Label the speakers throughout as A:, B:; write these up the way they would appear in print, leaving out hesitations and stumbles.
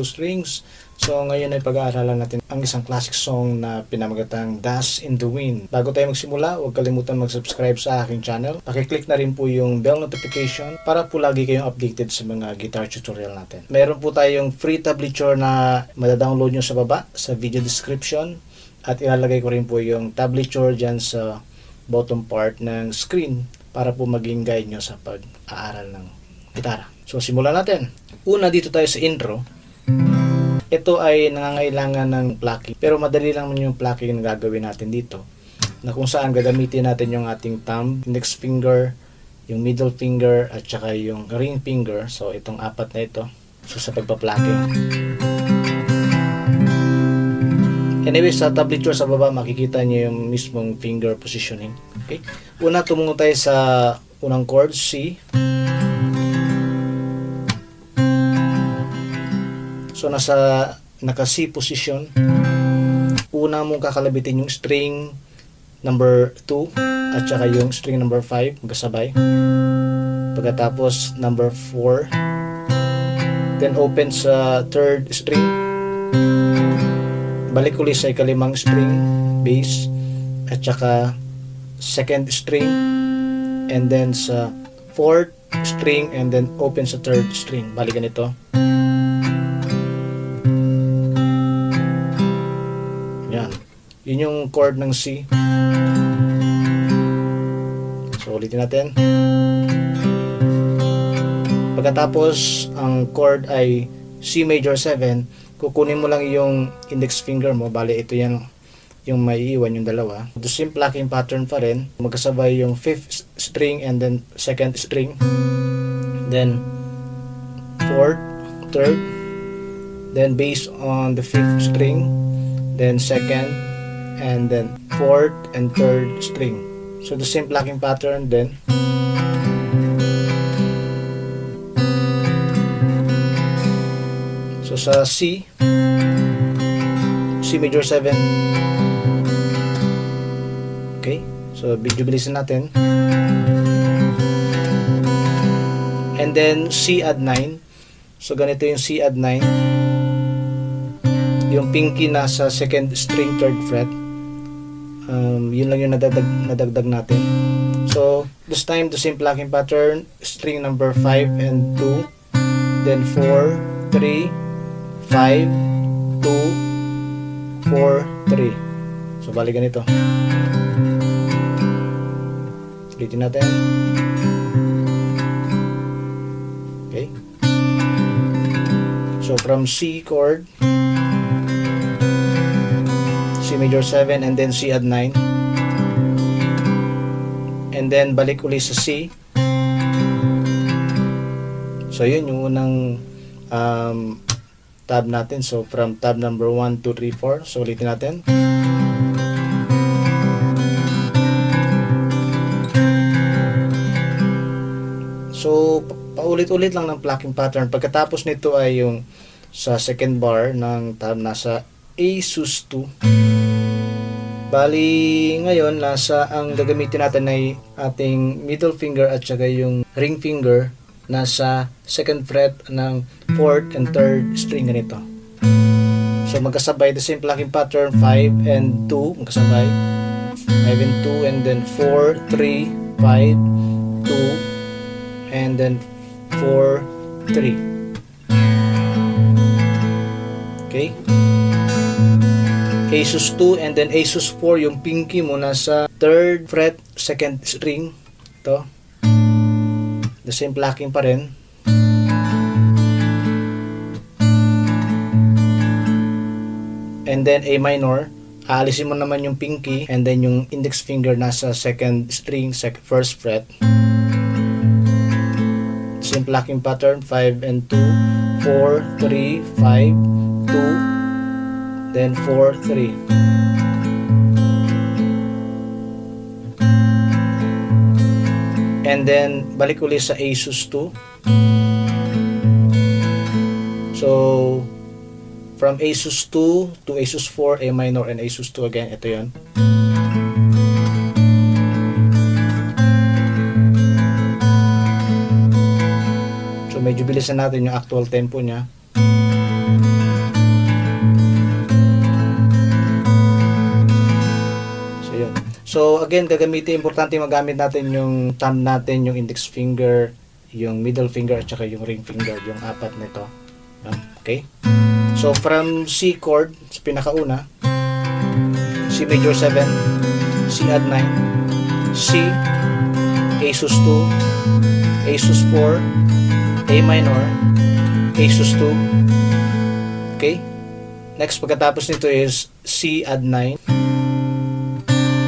A: 2 strings. So ngayon ay pag-aaralan natin ang isang classic song na pinamagatang Dust in the Wind. Bago tayo magsimula, huwag kalimutan mag-subscribe sa aking channel. Pakiclick na rin po yung bell notification para po lagi kayong updated sa mga guitar tutorial natin. Mayroon po tayong free tablature na madadownload nyo sa baba sa video description. At ilalagay ko rin po yung tablature dyan sa bottom part ng screen para po maging guide nyo sa pag-aaral ng gitara. So simulan natin. Una, dito tayo sa intro. Ito ay nangangailangan ng plucking, pero madali lang yung plucking na gagawin natin dito, na kung saan gagamitin natin yung ating thumb, index finger, yung middle finger, at saka yung ring finger. So itong apat na ito, so sa pagpa-plucking. Anyway, sa tablature sa baba makikita niyo yung mismong finger positioning. Okay? Una, tumungo tayo sa unang chord, C. So naka-C position. Una mong kakalabitin yung string number 2 at saka yung string number 5 magkasabay. Pagkatapos number 4. Then open sa third string. Balik ulit sa ikalimang string, bass, at saka second string, and then sa fourth string, and then open sa third string. Balik ganito. Yan. Yun yung chord ng C. So ulitin natin. Pagkatapos ang chord ay C major 7, kukunin mo lang yung index finger mo. Bale, ito yan yung maiiwan yung dalawa. The same plucking pattern pa rin. Magkasabay yung 5th string and then 2nd string. Then 4th, 3rd. Then based on the 5th string. Then 2nd. And then 4th and 3rd string. So the same plucking pattern then. So sa C major 7. Okay, so medyo bilisan natin. And then C add 9. So ganito yung C add 9. Yung pinky nasa 2nd string 3rd fret. Yun lang yung nadagdag natin. So this time the same plucking pattern, string number 5 and 2, then 4, 3, 5, 2, 4, 3. So balik ganito. Ulitin natin. Okay. So from C chord, C major 7 and then C add 9. And then balik ulit sa C. So yun yung unang tab natin. So from tab number 1, 2, 3, 4. So ulitin natin. So paulit-ulit lang ng plucking pattern. Pagkatapos nito ay yung sa second bar ng tab nasa A sus 2. Bali ngayon nasa ang gagamitin natin ay ating middle finger at saka yung ring finger nasa 2nd fret ng 4th and 3rd string ganito. So magkasabay the same plucking pattern, 5 and 2 magkasabay, 5 and 2, and then 4, 3, 5, 2, and then 4, 3. Okay, A sus 2 and then A sus 4, yung pinky mo nasa 3rd fret 2nd string. Ito the same plucking pa rin. And then A minor, aalisin mo naman yung pinky and then yung index finger nasa 2nd string, 1st fret. Same plucking pattern, 5 and 2, 4, 3, 5, 2, then 4, 3. And then balik ulit sa A sus 2. So from A sus 2 to A sus 4, A minor, and A sus 2 again. Ito yun. So medyo bilisan natin yung actual tempo niya. So again, importante magamit natin yung thumb natin, yung index finger, yung middle finger at saka yung ring finger, yung apat nito. Okay? So from C chord, sa pinakauna, C major 7, C add 9, C, A sus 2, A sus 4, A minor, A sus 2. Okay? Next, pagkatapos nito is C add 9.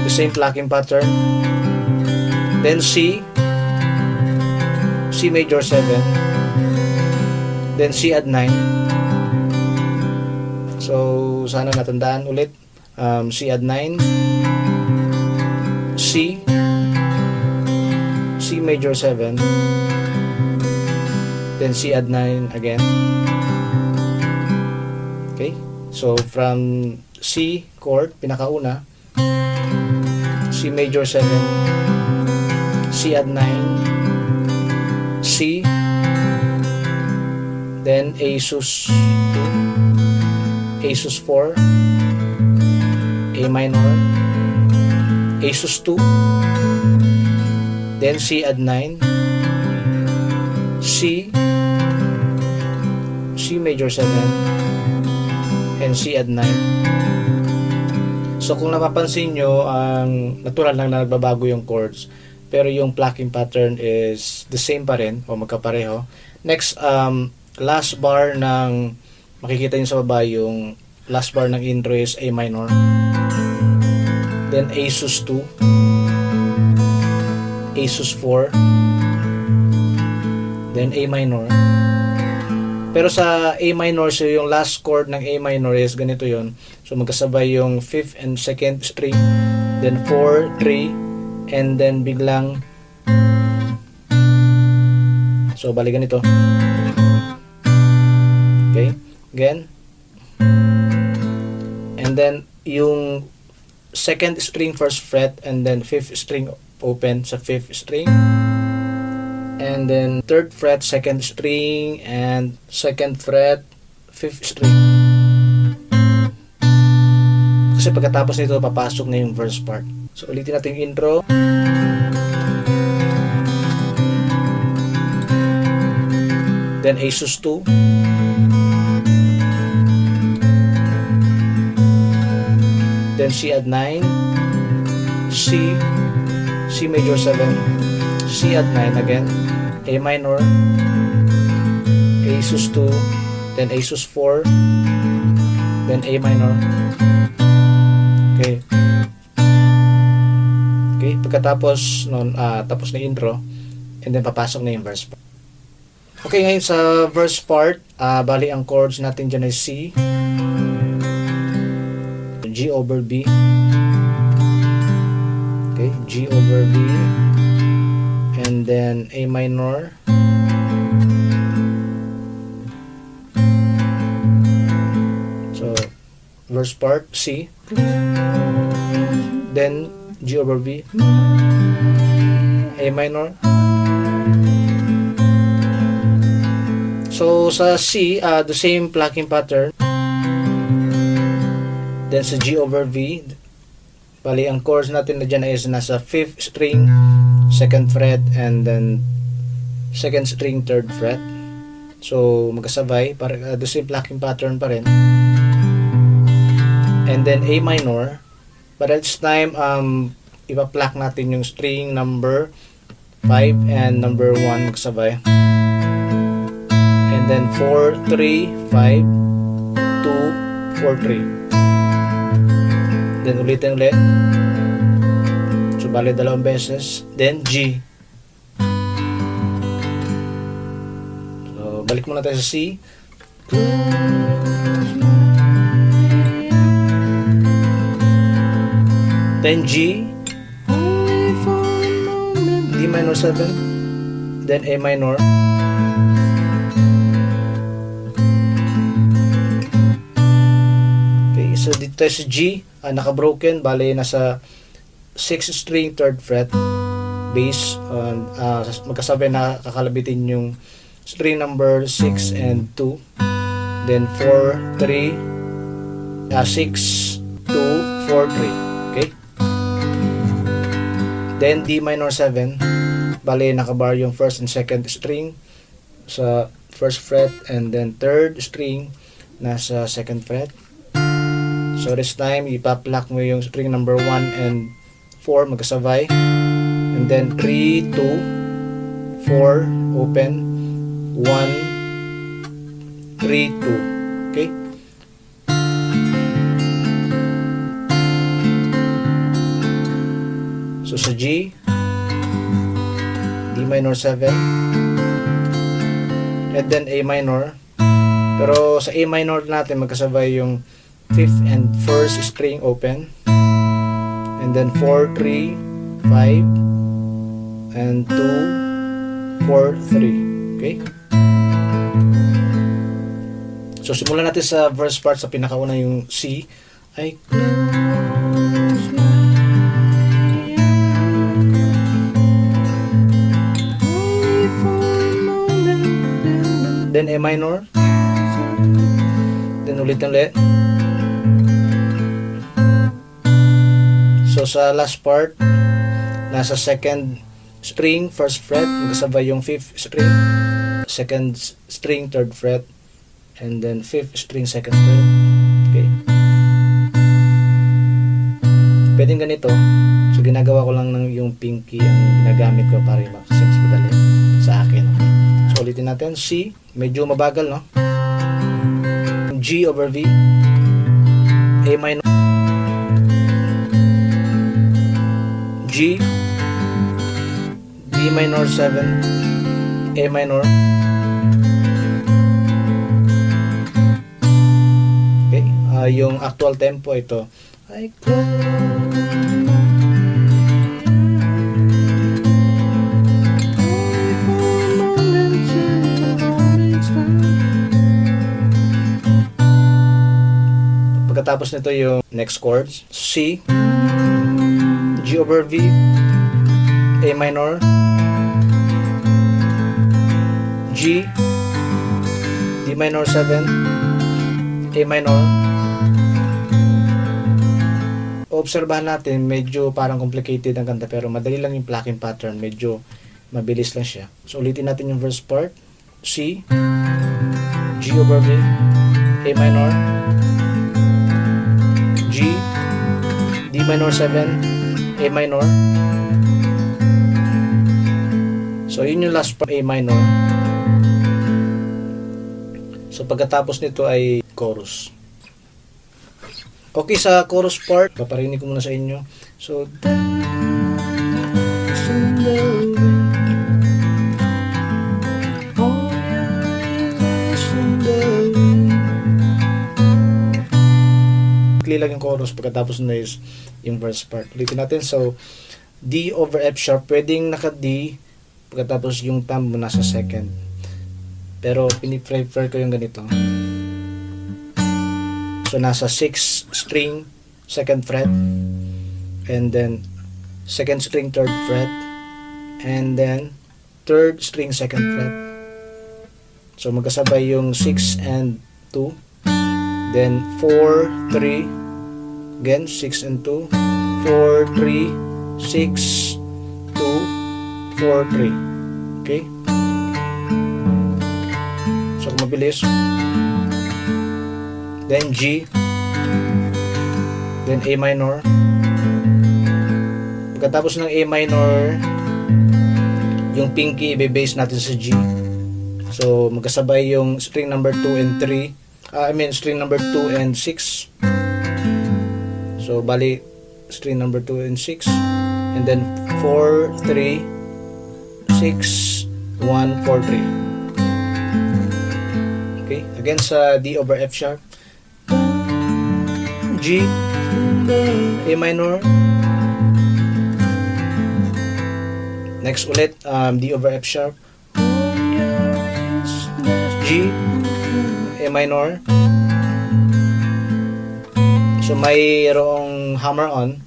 A: The same plucking pattern. Then C major 7. Then C add 9. So, sana natandaan ulit. C add 9. C major 7. Then C add 9 again. Okay? So, from C chord, pinakauna, C major 7, C add 9, C, then A sus 2, A sus 4, A minor, A sus 2, then C add 9, C major 7, and C add 9. So kung napapansin nyo, ang natural lang na nagbabago yung chords, pero yung plucking pattern is the same pa rin o magkapareho. Next, last bar ng makikita nyo sa baba, yung last bar ng intro is A minor, then A sus 2, A sus 4, then A minor. Pero sa A minor, so yung last chord ng A minor is ganito yon. So magkasabay yung 5th and 2nd string, then 4, 3, and then biglang, so balik ganito. Okay, again. And then yung 2nd string 1st fret, and then 5th string open sa 5th string. And then 3rd fret 2nd string, and 2nd fret 5th string. Kasi pagkatapos nito papasok na yung verse part. So ulitin natin yung intro. Then A sus 2, then C add 9, C major 7, C add 9 again, A minor, A sus 2, then A sus 4, then A minor. Okay. Okay, pagkatapos nun, tapos na intro, and then papasok na yung verse part. Okay, ngayon sa verse part, bali ang chords natin dyan ay C, G over B, okay, G over B, and then A minor, so verse part C, then G over B, A minor. So sa C, the same plucking pattern, then sa G over V, bali ang chords natin na dyan is nasa 5th string 2nd fret, and then 2nd string 3rd fret. So magkasabay, the same plucking pattern pa rin. And then A minor, but at this time ipa-pluck natin yung string number 5 and number 1 magkasabay. And then 4, 3, 5, 2, 4, 3. Then ulitin ulit. So bali dalawang beses. Then G. So balik muna tayo sa C. Then G. D minor 7. Then A minor. So dito tayo sa G, naka-broken, bali nasa 6th string 3rd fret bass, magkasabay na kakalabitin yung string number 6 and 2, then 4, 3, 6, 2, 4, 3. Okay? Then D minor 7. Bali, nakabar yung first and second string sa first fret, and then third string nasa second fret. So this time, ipa-pluck mo yung string number 1 and 4 magkasabay. And then 3, 2, 4, open, 1, 3, 2. Okay? So sa G, D minor 7, and then A minor. Pero sa A minor natin magkasabay yung 5th and 1st string open, and then 4, 3, 5, and 2, 4, 3. Okay? So simulan natin sa verse part. Sa pinakauna yung C. I close my eyes, then A minor, then ulit. So sa last part, nasa second string, first fret, magkasabay yung 5th string, second string, third fret, and then 5th string, second fret. Okay? Pwedeng ganito. So ginagawa ko lang ng yung pinky ang ginagamit ko para mas madali sa akin. Okay? So ulitin natin. C, medyo mabagal, no? G over V, A minor, G, D minor 7, A minor. Okay, yung actual tempo ito. I pagkatapos nito yung next chords. C, G over V, A minor, G, D minor 7, A minor. Obserbahan natin, medyo parang complicated ang kanta pero madali lang yung plucking pattern, medyo mabilis lang siya. So ulitin natin yung verse part. C, G over V, A minor, G, D minor 7, A minor. So yun yung last part, A minor. So pagkatapos nito ay chorus. Okay, sa chorus part, paparinig ko muna sa inyo. So clear lang yung chorus, pagkatapos na is yung verse part. Ulitin natin. So D over F sharp, pwedeng naka D, pagkatapos yung thumb mo nasa second. Pero piniprefer ko yung ganito. So nasa 6th string, second fret, and then second string, third fret, and then third string, second fret. So magkasabay yung 6 and 2, then 4, 3, again 6 and 2, 4, 3, 6, 2, 4, 3. Okay? So kung mabilis, then G, then A minor. Pagkatapos ng A minor, yung pinky i-base natin sa G. So magkasabay yung string number 2 and 3, string number 2 and 6. So bali string number 2 and 6, and then 4, 3, 6, 1, 4, 3. Okay, again sa D over F sharp, G, A minor, next ulit D over F sharp, G, A minor. So mayroong hammer on.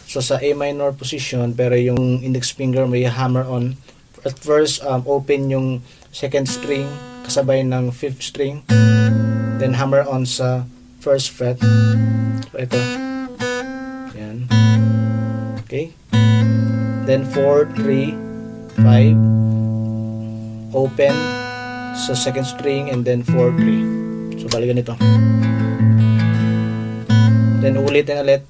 A: So sa A minor position, pero yung index finger may hammer on. At first, open yung second string kasabay ng 5th string, then hammer on sa first fret. So ito, yan, okay, then 4, 3, 5, open sa second string, and then 4, 3. So bali ganito. Then ulitin ulit.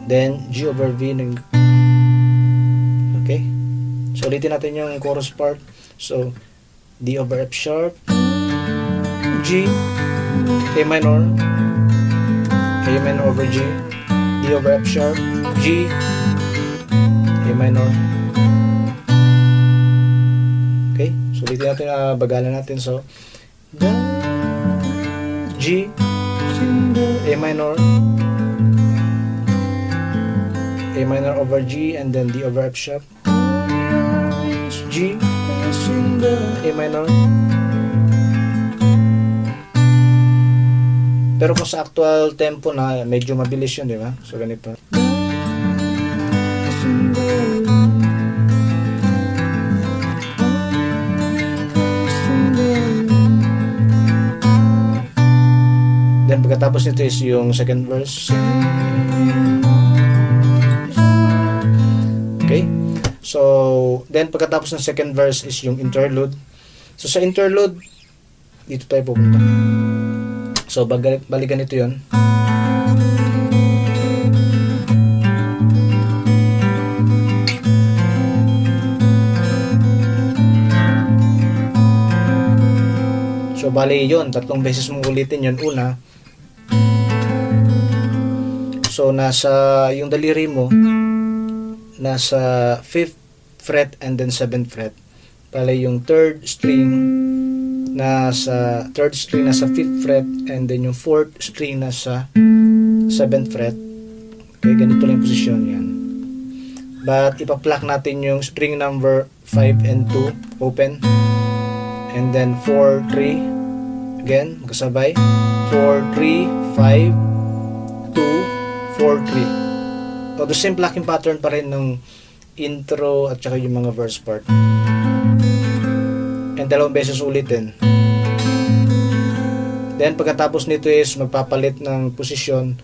A: Then G over V. Okay. So ulitin natin yung chorus part. So D over F sharp, G, A minor, A minor over G, D over F sharp, G, A minor. Okay. So ulitin natin, bagalan natin. So G, A minor, A minor over G, and then D over F sharp, G, A minor. Pero kung sa actual tempo na, medyo mabilis yun, di ba? So ganito. Then pagkatapos nito is yung second verse. Okay? So, then pagkatapos ng second verse is yung interlude. So sa interlude, dito tayo pupunta. So balikan ito yun. So bali yun, 3 beses mong ulitin yun. Una, so nasa yung daliri mo nasa 5th fret and then 7th fret. Bali yung 3rd string nasa 5th fret, and then yung 4th string nasa 7th fret. Okay, ganito lang yung posisyon yan. But ipa-pluck natin yung string number 5 and 2 open, and then 4, 3 again, magkasabay 4, 3, 5, 2, 4, 3. So the same plucking pattern pa rin ng intro at saka yung mga verse part. And 2 beses ulitin. Then pagkatapos nito is magpapalit ng posisyon.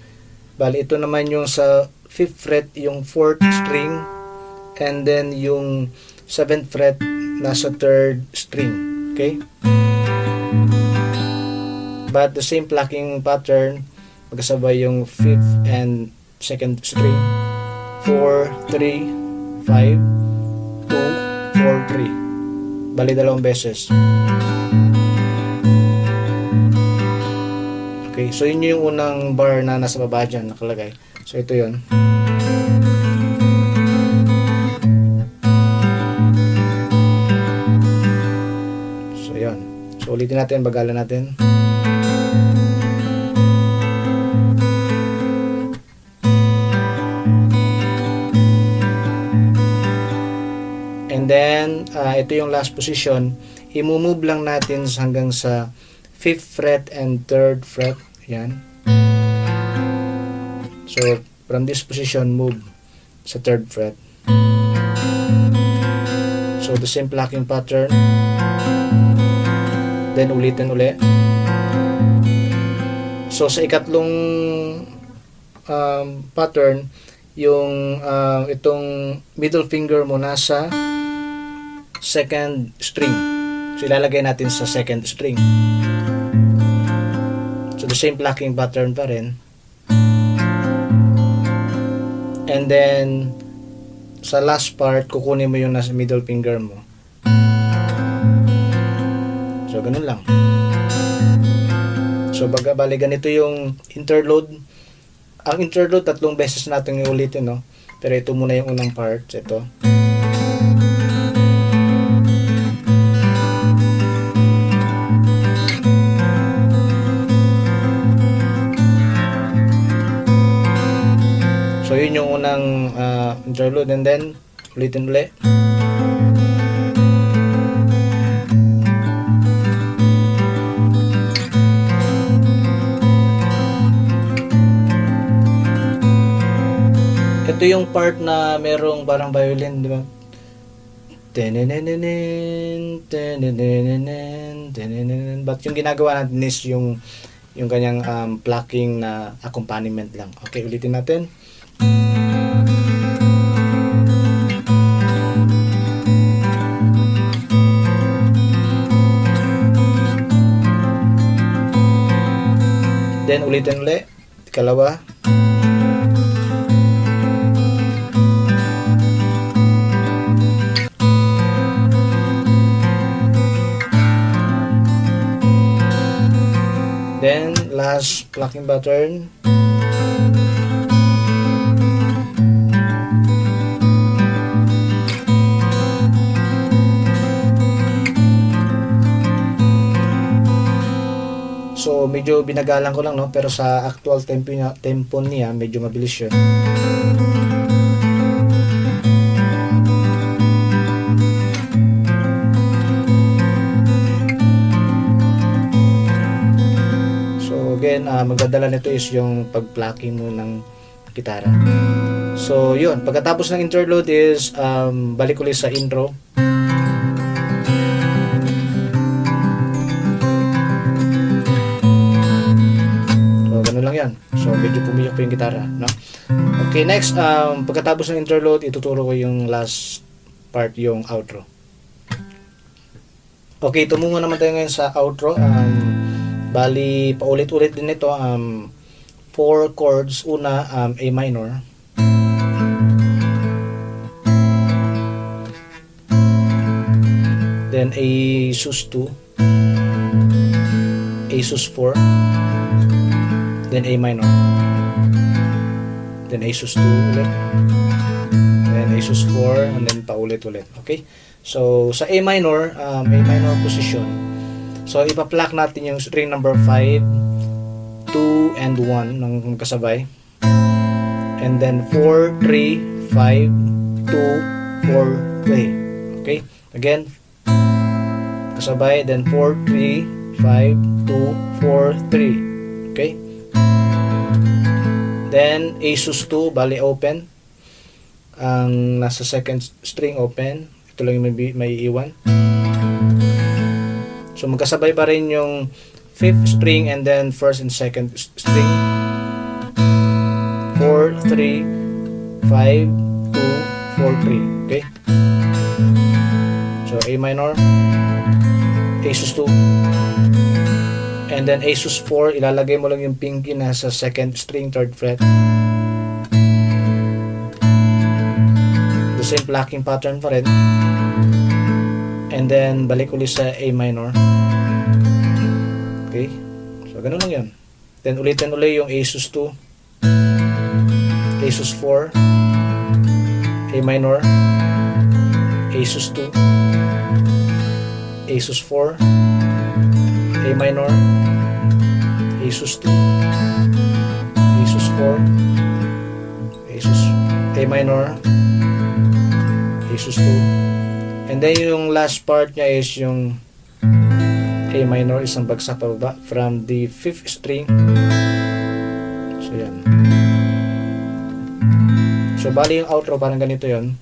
A: Bali ito naman yung sa 5th fret yung 4th string, and then yung 7th fret nasa 3rd string. Okay? But the same plucking pattern, magkasabay yung 5th and 2nd string. 4, 3, 5, 2, 4, 3. Bali 2 beses. Okay, so yun yung unang bar na nasa baba dyan nakalagay. So ito yun. So yun. So ulitin natin, bagalan natin. And then, ito yung last position. I-move lang natin hanggang sa 5th fret and 3rd fret. Yan. So, from this position, move sa 3rd fret. So, the same plucking pattern. Then, ulitin uli. So, sa ikatlong pattern, yung itong middle finger mo nasa 2nd string. So ilalagay natin sa 2nd string. So the same plucking pattern pa rin. And then sa last part, kukunin mo yung nasa middle finger mo. So ganun lang. So bali ganito yung interlude. Ang interlude 3 beses natin iulitin, no? Pero ito muna yung unang part. Ito. So yun yung unang interlude, and then ulitin ulit. Ito yung part na merong parang violin, di ba? But yung ginagawa natin is yung yung kanyang plucking na accompaniment lang. Okay, ulitin natin. Then ulitin ulit, ikalawa. Then, last plucking pattern. So, medyo binagalan ko lang, no? Pero sa actual tempo niya, medyo mabilis yun. Again, magdadala nito is yung pag-plucking mo ng gitara. So, yun. Pagkatapos ng interlude is balik ulit sa intro. So, ganun lang yan. So, medyo pumiyok pa yung gitara, no? Okay, next, pagkatapos ng interlude, ituturo ko yung last part, yung outro. Okay, tumungo naman tayo ngayon sa outro. Bali, paulit-ulit din ito, 4 chords. Una, A minor. Then A sus2, A sus4, then A minor, then A sus2 ulit, then A sus4, and then paulit-ulit. Okay? So, sa A minor position, so, ipa-pluck natin yung string number 5, 2, and 1 ng kasabay. And then 4, 3, 5, 2, 4, play. Okay? Again, kasabay. Then 4, 3, 5, 2, 4, 3. Okay? Then, A sus2, bali open. Ang nasa second string open. Ito lang yung may iwan. So, magkasabay pa rin yung 5th string and then 1st and 2nd string. 4, 3, 5, 2, 4, 3. Okay? So, A minor, A sus2, and then A sus4, ilalagay mo lang yung pinky na sa 2nd string, 3rd fret. The same plucking pattern pa rin. And then, balik ulit sa A minor. Okay? So, ganun lang yun. Then, ulitin ulit yung A sus2, A sus4, A minor, A sus2, A sus4, A minor, A sus2, A sus4, A minor, A sus2. And then yung last part niya is yung A minor, isang bagsak pababa from the 5th string. So yan. So bali yung outro parang ganito yon.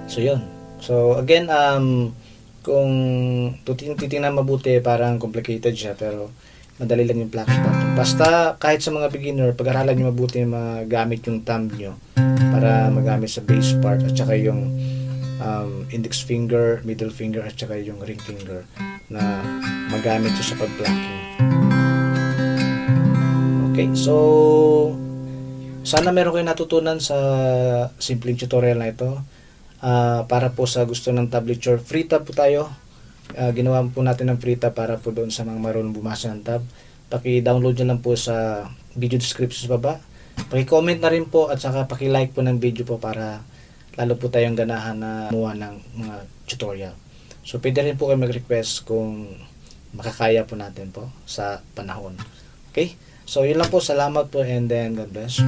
A: So yun. So again, kung titingnan mabuti, parang complicated siya, pero madali lang yung plucking pattern. Basta kahit sa mga beginner, pag-aralan nyo mabuti magamit yung thumb nyo para magamit sa bass part, at saka yung index finger, middle finger, at saka yung ring finger na magamit nyo sa pag-plucking. Okay, so sana meron kayo natutunan sa simpleng tutorial na ito. Para po sa gusto ng tablature, free tab po tayo. Ginawa po natin ng free tab para po doon sa mga marunong bumasa ng tab. Paki-download nyo lang po sa video description sa baba. Paki-comment na rin po, at saka paki-like po ng video po para lalo po tayong ganahan na gumawa ng mga tutorial. So pwede rin po kayo mag-request kung makakaya po natin po sa panahon. Okay? So yun lang po, salamat po, and then God bless.